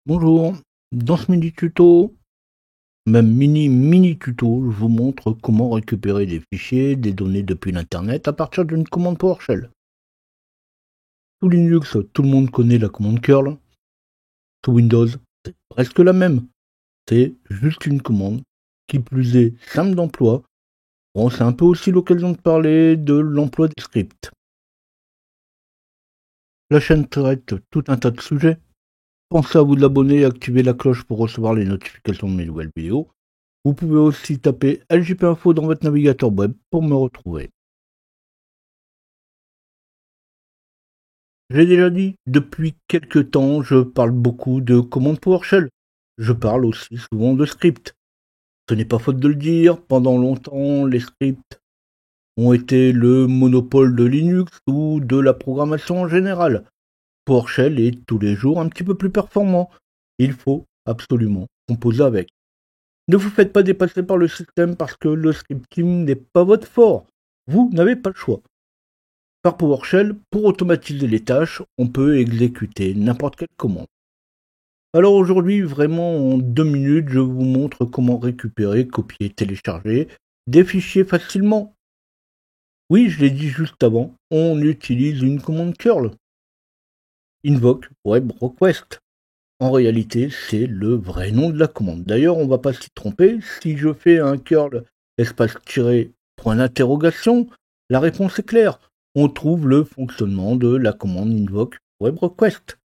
Bonjour, dans ce mini tuto, même mini tuto, je vous montre comment récupérer des fichiers, des données depuis l'internet à partir d'une commande PowerShell. Sous Linux, tout le monde connaît la commande curl. Sous Windows, c'est presque la même. C'est juste une commande, qui plus est simple d'emploi. Bon, c'est un peu aussi l'occasion de parler de l'emploi des scripts. La chaîne traite tout un tas de sujets. Pensez à vous abonner et activer la cloche pour recevoir les notifications de mes nouvelles vidéos. Vous pouvez aussi taper LJP Info dans votre navigateur web pour me retrouver. J'ai déjà dit, depuis quelques temps, je parle beaucoup de commandes PowerShell. Je parle aussi souvent de scripts. Ce n'est pas faute de le dire, pendant longtemps, les scripts ont été le monopole de Linux ou de la programmation en général. PowerShell est tous les jours un petit peu plus performant. Il faut absolument composer avec. Ne vous faites pas dépasser par le système parce que le scripting n'est pas votre fort. Vous n'avez pas le choix. Par PowerShell, pour automatiser les tâches, on peut exécuter n'importe quelle commande. Alors aujourd'hui, vraiment en 2 minutes, je vous montre comment récupérer, copier, télécharger des fichiers facilement. Oui, je l'ai dit juste avant, on utilise une commande curl. Invoke web request. En réalité, c'est le vrai nom de la commande. D'ailleurs, on ne va pas s'y tromper. Si je fais un curl espace tiré point d'interrogation, la réponse est claire. On trouve le fonctionnement de la commande invoke web request.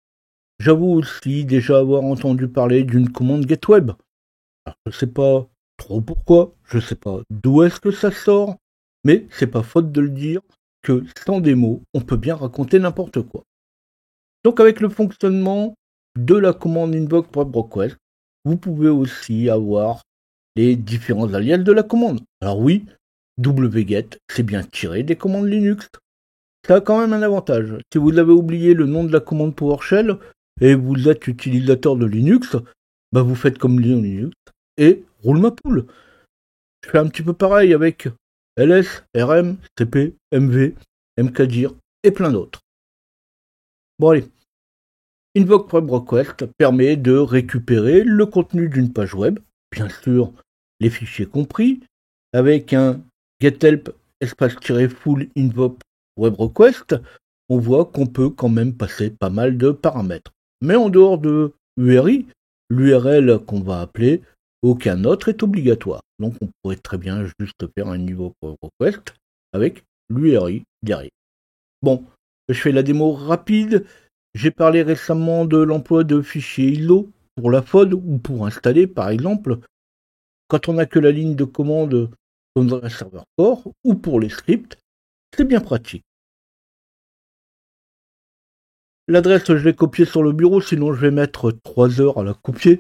J'avoue aussi déjà avoir entendu parler d'une commande get web. Alors, je ne sais pas trop pourquoi, je ne sais pas d'où est-ce que ça sort, mais c'est pas faute de le dire que sans démo, on peut bien raconter n'importe quoi. Donc avec le fonctionnement de la commande invoke web request, vous pouvez aussi avoir les différents alias de la commande. Alors oui, wget, c'est bien tiré des commandes Linux. Ça a quand même un avantage. Si vous avez oublié le nom de la commande PowerShell et vous êtes utilisateur de Linux, bah vous faites comme Linux et roule ma poule. Je fais un petit peu pareil avec ls, rm, cp, mv, mkdir et plein d'autres. Bon allez, Invoke Web Request permet de récupérer le contenu d'une page web, bien sûr les fichiers compris, avec un getHelp espace-full invoke web request, on voit qu'on peut quand même passer pas mal de paramètres. Mais en dehors de URI, l'URL qu'on va appeler, aucun autre est obligatoire. Donc on pourrait très bien juste faire un invoke web request avec l'URI derrière. Bon, je fais la démo rapide. J'ai parlé récemment de l'emploi de fichiers ISO pour la FOD ou pour installer, par exemple, quand on n'a que la ligne de commande comme dans un serveur core ou pour les scripts, c'est bien pratique. L'adresse, je l'ai copiée sur le bureau, sinon je vais mettre 3 heures à la copier.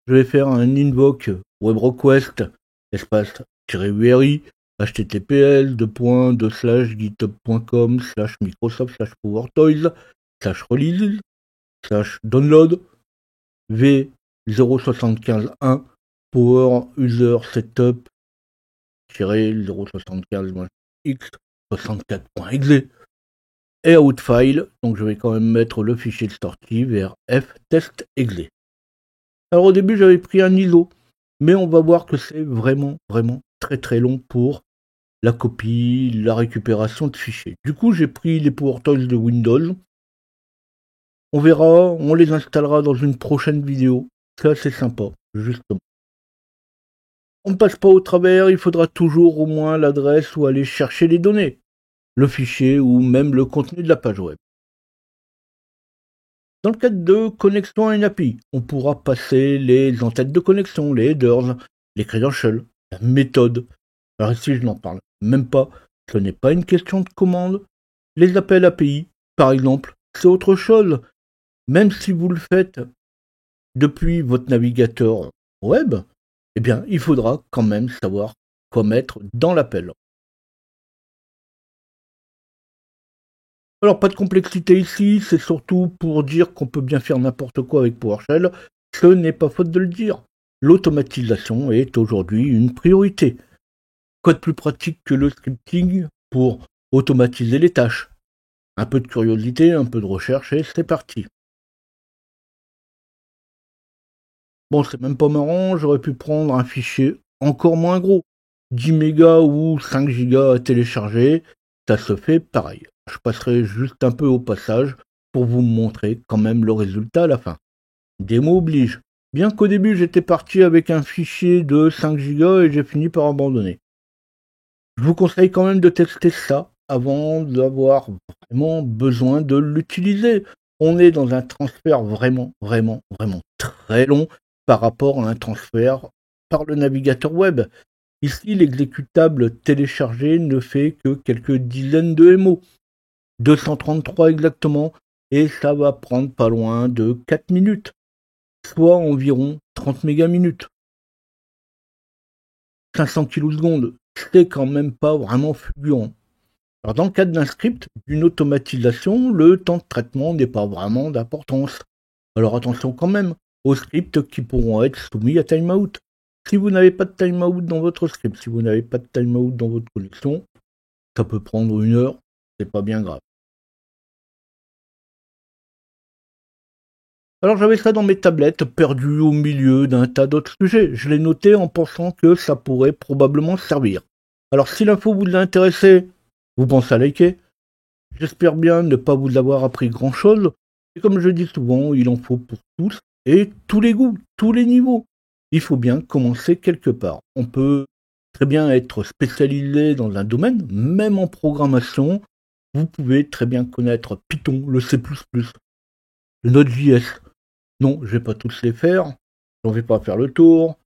Je vais faire un invoke web request espace -URI https://github.com/microsoft/powertoys/releases/download v0.75.1 power user setup -0.75-x64.exe et outfile, donc je vais quand même mettre le fichier de sortie vers ftest.exe. Alors au début j'avais pris un ISO, mais on va voir que c'est vraiment très long pour la copie, la récupération de fichiers. Du coup j'ai pris les PowerToys de Windows. On verra, on les installera dans une prochaine vidéo. C'est assez sympa, justement. On ne passe pas au travers, il faudra toujours au moins l'adresse où aller chercher les données, le fichier ou même le contenu de la page web. Dans le cadre de connexion à une API, on pourra passer les entêtes de connexion, les headers, les credentials, la méthode. Alors ici, je n'en parle même pas. Ce n'est pas une question de commande. Les appels API, par exemple, c'est autre chose. Même si vous le faites depuis votre navigateur web, eh bien, il faudra quand même savoir quoi mettre dans l'appel. Alors, pas de complexité ici, c'est surtout pour dire qu'on peut bien faire n'importe quoi avec PowerShell. Ce n'est pas faute de le dire. L'automatisation est aujourd'hui une priorité. Quoi de plus pratique que le scripting pour automatiser les tâches? Un peu de curiosité, un peu de recherche et c'est parti. Bon, c'est même pas marrant, j'aurais pu prendre un fichier encore moins gros. 10 mégas ou 5 gigas à télécharger, ça se fait pareil. Je passerai juste un peu au passage pour vous montrer quand même le résultat à la fin. Démo oblige. Bien qu'au début j'étais parti avec un fichier de 5 gigas et j'ai fini par abandonner. Je vous conseille quand même de tester ça avant d'avoir vraiment besoin de l'utiliser. On est dans un transfert vraiment très long par rapport à un transfert par le navigateur web. Ici, l'exécutable téléchargé ne fait que quelques dizaines de MO, 233 exactement, et ça va prendre pas loin de 4 minutes, soit environ 30 mégaminutes. 500 kilosecondes, c'est quand même pas vraiment fulgurant. Alors dans le cadre d'un script, d'une automatisation, le temps de traitement n'est pas vraiment d'importance. Alors attention quand même aux scripts qui pourront être soumis à timeout. Si vous n'avez pas de timeout dans votre script, si vous n'avez pas de timeout dans votre connexion, ça peut prendre 1 heure, c'est pas bien grave. Alors j'avais ça dans mes tablettes, perdu au milieu d'un tas d'autres sujets. Je l'ai noté en pensant que ça pourrait probablement servir. Alors si l'info vous a intéressé, vous pensez à liker. J'espère bien ne pas vous avoir appris grand-chose. Et comme je dis souvent, il en faut pour tous et tous les goûts, tous les niveaux. Il faut bien commencer quelque part. On peut très bien être spécialisé dans un domaine, même en programmation. Vous pouvez très bien connaître Python, le C++, le Node.js. Non, je vais pas tous les faire, j'en vais pas faire le tour,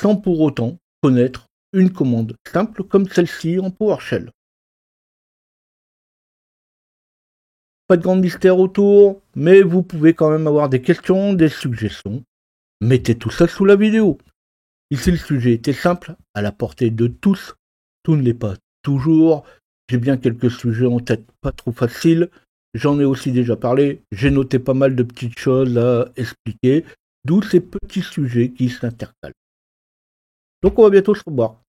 sans pour autant connaître une commande simple comme celle-ci en PowerShell. Pas de grand mystère autour, mais vous pouvez quand même avoir des questions, des suggestions. Mettez tout ça sous la vidéo. Ici, le sujet était simple, à la portée de tous. Tout ne l'est pas toujours. J'ai bien quelques sujets en tête pas trop faciles. J'en ai aussi déjà parlé. J'ai noté pas mal de petites choses à expliquer. D'où ces petits sujets qui s'intercalent. Donc on va bientôt se revoir.